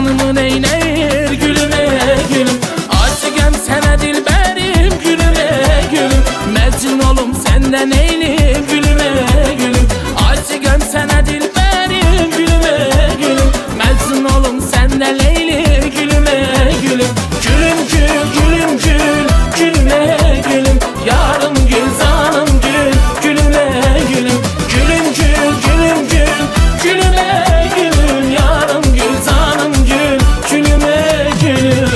canımı neyneyir gülüme gülüm. Aşıkım sana dilberim gülüme gülüm. Mecnun olum senden eyleyim gülüme gülüm. Aşıkım sana dilberim gülüme gülüm. Mecnun olum senden eyleyim gülüme gülüm. Gülüm gül gülüm gül gülüme gülüm. Yarım gül zanım gül gülüme gülüm. Gülüm gül gülüm gül gülüme gülüm. Yarım gül zanım gül gülüme gülüm.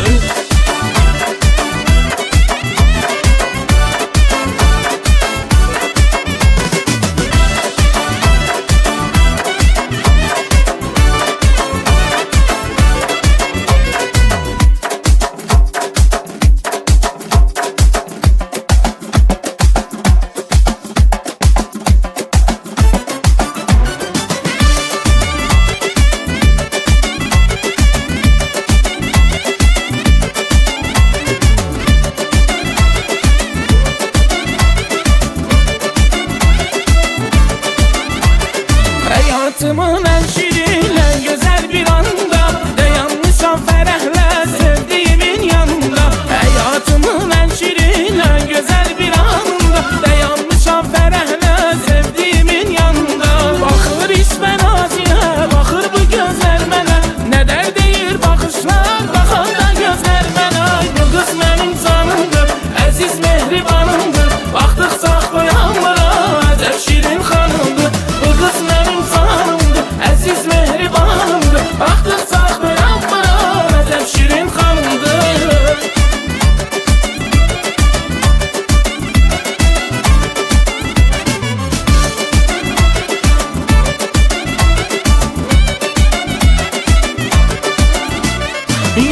Hayatımın en şirin, en güzel bir anda dayanmışam ferahla sevdiğimin yanında. Hayatımın en şirin, en güzel bir anda dayanmışam ferahla sevdiğimin yanında. Bakır içmen acıya, bakır bu gözler mənə, ne der deyir bakışlar, bakan da gözler mənə. Bu kız benim canımdır, aziz mehribanımdır. Baktıkça koyanlara acep şirin hanımdır. Bu kız benim canımdır, aziz mehribanımdır. Baktıkça koyanlara acep şirin hanımdır.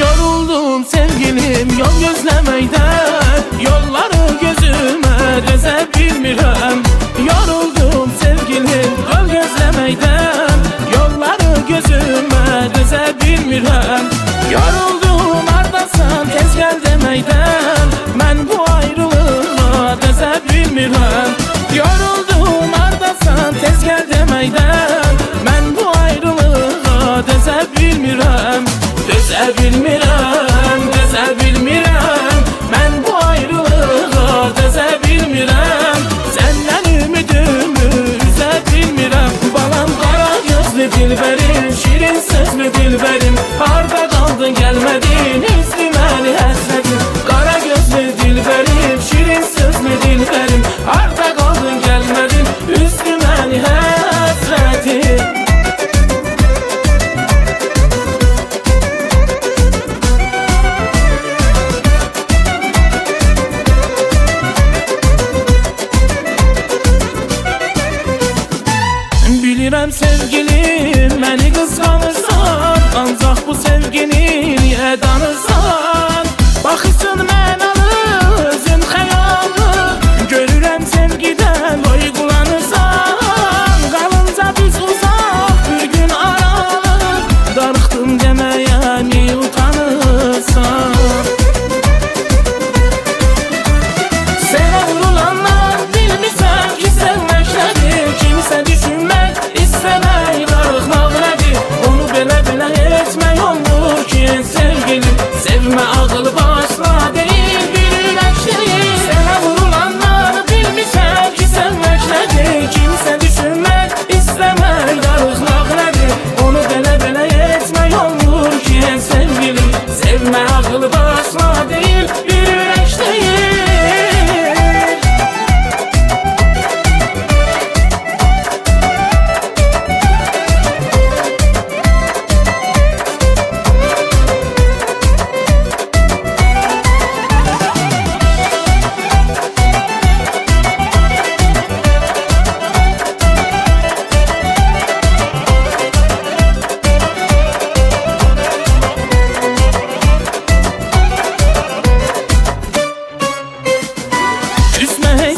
Yoruldum sevgilim yol gözlemeyden, yolları gözüme döze bilmirəm. Yoruldum sevgilim yol gözlemeyden, yolları gözüme döze bilmirəm. Yoruldum ardasan tez gel demeyden, mən bu ayrılığa döze bilmirəm. Yoruldum ardasan tez gel demeyden, mən bu ayrılığa döze bilmirəm. Döze bilmirəm, döze bilmirəm. Mən bu ayrılığa döze bilmirəm. Səndən ümidimi üzə bilmirəm. Balam qara gözlü dilbərim, şirin sözlü dilbərim. Harda qaldın gəlmədin, izləməli həsrətim. Qara gözlü dilbərim, şirin sözlü dilbərim. Harda qaldın gəlmədin, izləməli həsrətim. Bilirəm sevgilim, məni qısqanırsan, ancaq bu sevgini niyə danırsan? Baxışın mənalı, özün xəyalı, görürəm sevgidən duyğulanırsan. Qalınca biz uzaq, bir gün aralı, darıxdım deməyə niyə utanırsan? Sənə vurulanlar bilmirsən ki sevmək nədir, kimsə düşünmək İstəmək darıxmaq nədir? Onu belə etmək olmur ki sevgilim. Sevmə ağıl başla deyil, bir ürək deyil. Sənə vurulanları bilmirsən ki sevmək nədir, kimsə düşünmək istəmək darıxmaq nədir? Onu belə etmək olmur ki sevgilim. Sevmə ağıl başla deyil, bir ürək deyil.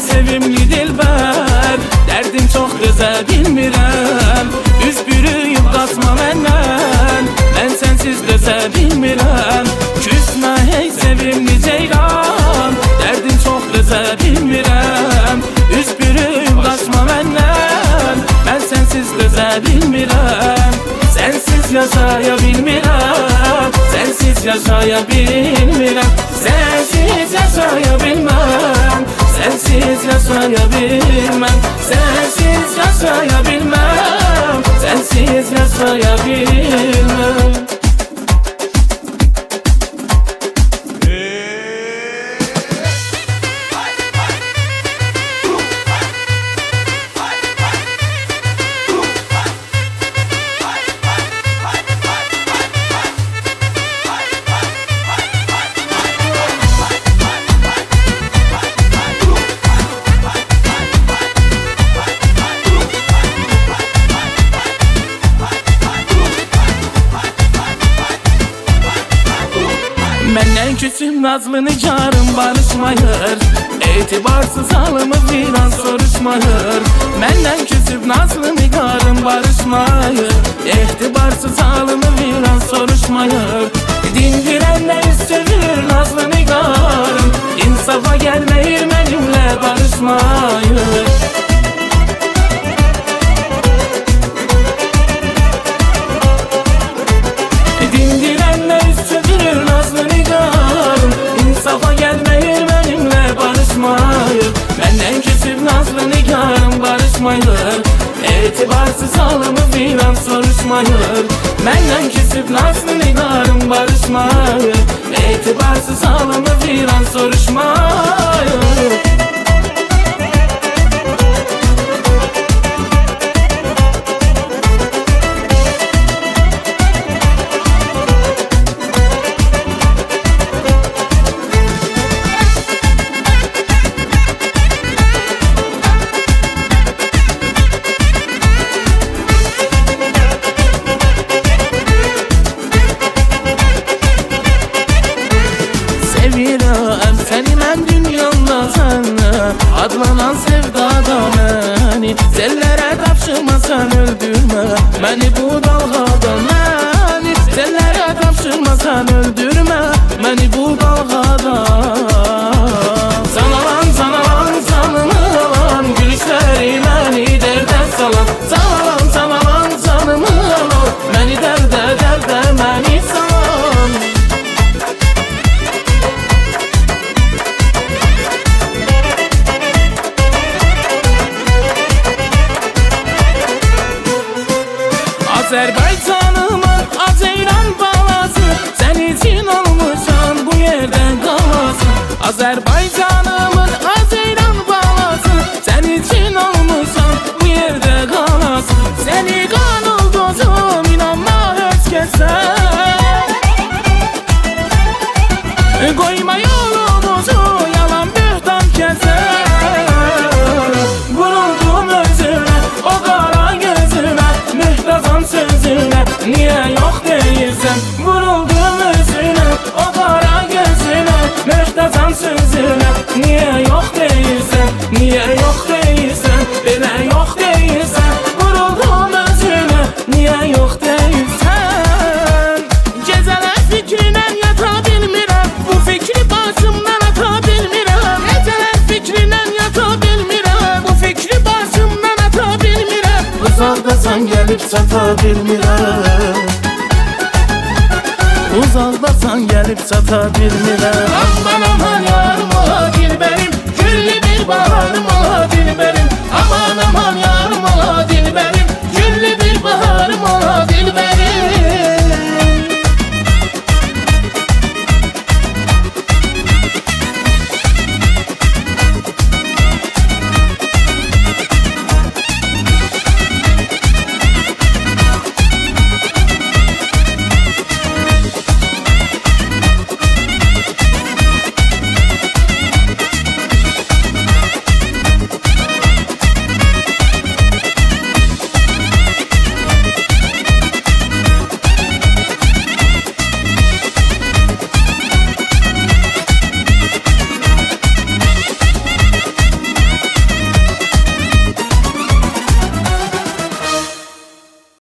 Sevimli dilbər, dərdim çox dözə bilmirəm. Üz bürüyüb qaçma məndən, mən sənsiz dözə bilmirəm. Küsmə hey sevimli ceylan, dərdim çox dözə bilmirəm. Üz bürüyüb qaçma məndən, mən sənsiz dözə bilmirəm. Sənsiz yaşaya bilmirəm. yaşaya bilmirəm, sensiz yaşaya bilmem, sensiz yaşaya bilmem, sensiz yaşaya bilmem, sensiz yaşaya bilmem. Məndən küsüb nazlı nigarım barışmayır, etibarsız halımı filan soruşmayır. Məndən küsüb nazlı nigarım barışmayır, etibarsız halımı filan soruşmayır. Dindirənlər üst çevirir nazlı nigarım, insafa gəlməyir mənimlə barışmayır. Dindirənlər üst çevirir nazlı nigarım, insafa gəlməyir mənimlə barışmayır. Məndən küsüb nazlı nigarım barışmayır, etibarsız halımı filan soruşmayır. Məndən küsüb nazlı nigarım barışmayır, etibarsız halımı filan soruşmayır. Sevirəm səni mən dünyamda sənə, adlanan sevdada məni, sellərə tapşırmasan öldürmə məni bu dalğada, məni sellərə tapşırmasan öldürmə məni bu dalğada. Sanalan sanalan sanımı alan, gülüşləri məni dərdə salan, sanalan sanalan sanımı alan, məni dərdə dərdə məni salan. Azərbaycanımın Azeyran balası, sən için olmuşsan bu yerdən qalasın. Azərbaycanımın Azeyran balası, sən için olmuşsan bu yerdə qalasın. Səni qan ulduzum, inanma heç kəsə, qoyma yolumuzu yalan böhtan kəsə. Vuruldum özünə, o qara gözünə, mühtəzam sözünə, niyə yox deyirsən? Vuruldum özünə, o qara gözünə, mühtəzam sözünə, niyə yox deyirsən? Niyə yox deyirsən? Belə yox deyirsən. Vuruldum özünə, niyə yox deyirsən? Gecələr fikrinə yata bilmirəm, bu fikri başımdan ata bilmirəm. Gecələr fikrinə yata bilmirəm, bu fikri başımdan ata bilmirəm. Uzaqdasan gəlib çata bilmirəm, uzaqdasan gəlib çata bilmirəm. Aman aman yarım ola dilbərim, güllü bir baharım ola dilbərim.